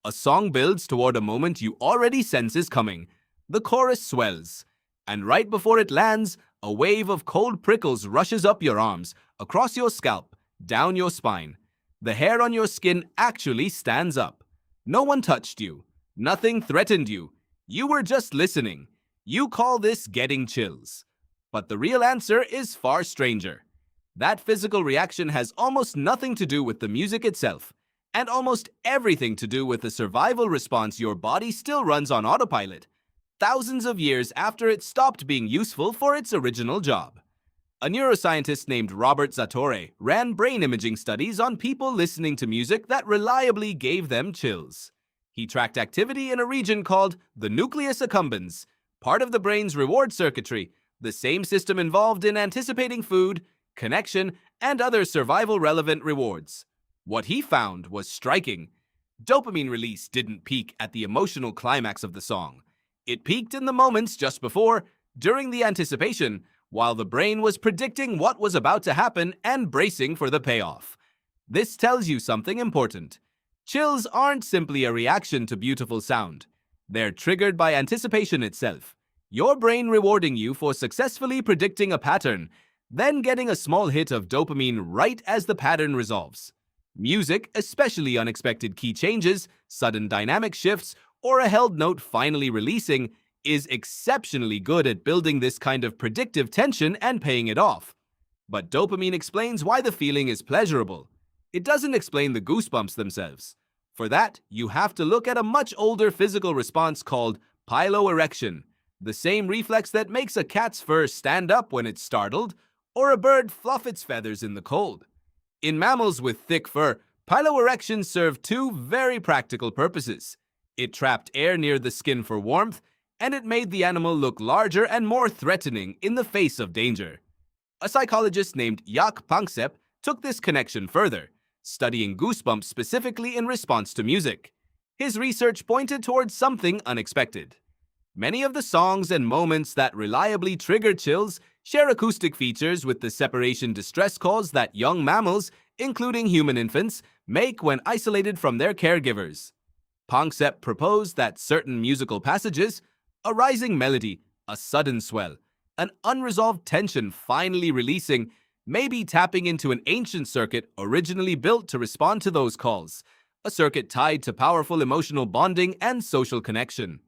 A song builds toward a moment you already sense is coming. The chorus swells, and right before it lands, a wave of cold prickles rushes up your arms, across your scalp, down your spine. The hair on your skin actually stands up. No one touched you. Nothing threatened you. You were just listening. You call this getting chills. But the real answer is far stranger. That physical reaction has almost nothing to do with the music itself, and almost everything to do with the survival response your body still runs on autopilot, thousands of years after it stopped being useful for its original job. A neuroscientist named Robert Zatorre ran brain imaging studies on people listening to music that reliably gave them chills. He tracked activity in a region called the nucleus accumbens, part of the brain's reward circuitry, the same system involved in anticipating food, connection, and other survival-relevant rewards. What he found was striking. Dopamine release didn't peak at the emotional climax of the song. It peaked in the moments just before, during the anticipation, while the brain was predicting what was about to happen and bracing for the payoff. This tells you something important. Chills aren't simply a reaction to beautiful sound. They're triggered by anticipation itself. Your brain rewarding you for successfully predicting a pattern, then getting a small hit of dopamine right as the pattern resolves. Music, especially unexpected key changes, sudden dynamic shifts, or a held note finally releasing, is exceptionally good at building this kind of predictive tension and paying it off. But dopamine explains why the feeling is pleasurable. It doesn't explain the goosebumps themselves. For that, you have to look at a much older physical response called piloerection, the same reflex that makes a cat's fur stand up when it's startled, or a bird fluff its feathers in the cold. In mammals with thick fur, piloerection served two very practical purposes. It trapped air near the skin for warmth, and it made the animal look larger and more threatening in the face of danger. A psychologist named Jaak Panksepp took this connection further, studying goosebumps specifically in response to music. His research pointed towards something unexpected. Many of the songs and moments that reliably trigger chills share acoustic features with the separation distress calls that young mammals, including human infants, make when isolated from their caregivers. Panksepp proposed that certain musical passages, a rising melody, a sudden swell, an unresolved tension finally releasing, may be tapping into an ancient circuit originally built to respond to those calls, a circuit tied to powerful emotional bonding and social connection.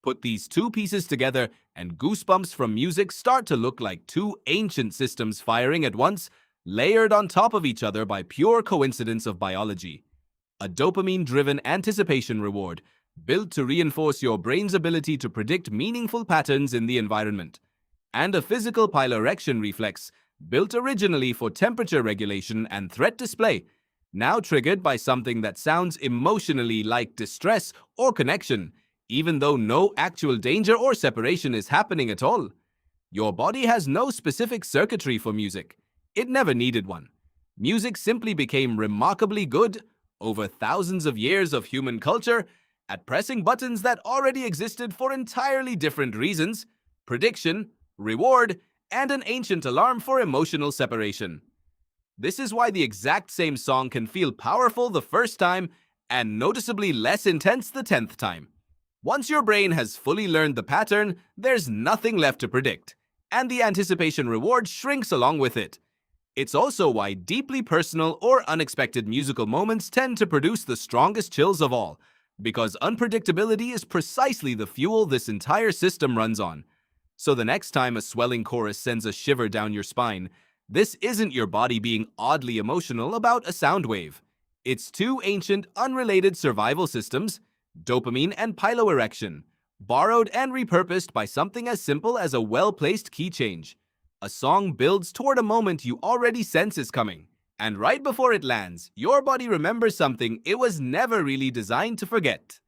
Put these two pieces together, and goosebumps from music start to look like two ancient systems firing at once, layered on top of each other by pure coincidence of biology. A dopamine-driven anticipation reward, built to reinforce your brain's ability to predict meaningful patterns in the environment. And a physical piloerection reflex, built originally for temperature regulation and threat display, now triggered by something that sounds emotionally like distress or connection, even though no actual danger or separation is happening at all. Your body has no specific circuitry for music. It never needed one. Music simply became remarkably good, over thousands of years of human culture, at pressing buttons that already existed for entirely different reasons: prediction, reward, and an ancient alarm for emotional separation. This is why the exact same song can feel powerful the first time and noticeably less intense the 10th time. Once your brain has fully learned the pattern, there's nothing left to predict, and the anticipation reward shrinks along with it. It's also why deeply personal or unexpected musical moments tend to produce the strongest chills of all, because unpredictability is precisely the fuel this entire system runs on. So the next time a swelling chorus sends a shiver down your spine, this isn't your body being oddly emotional about a sound wave. It's two ancient, unrelated survival systems, dopamine and piloerection, borrowed and repurposed by something as simple as a well-placed key change. A song builds toward a moment you already sense is coming, and right before it lands, your body remembers something it was never really designed to forget.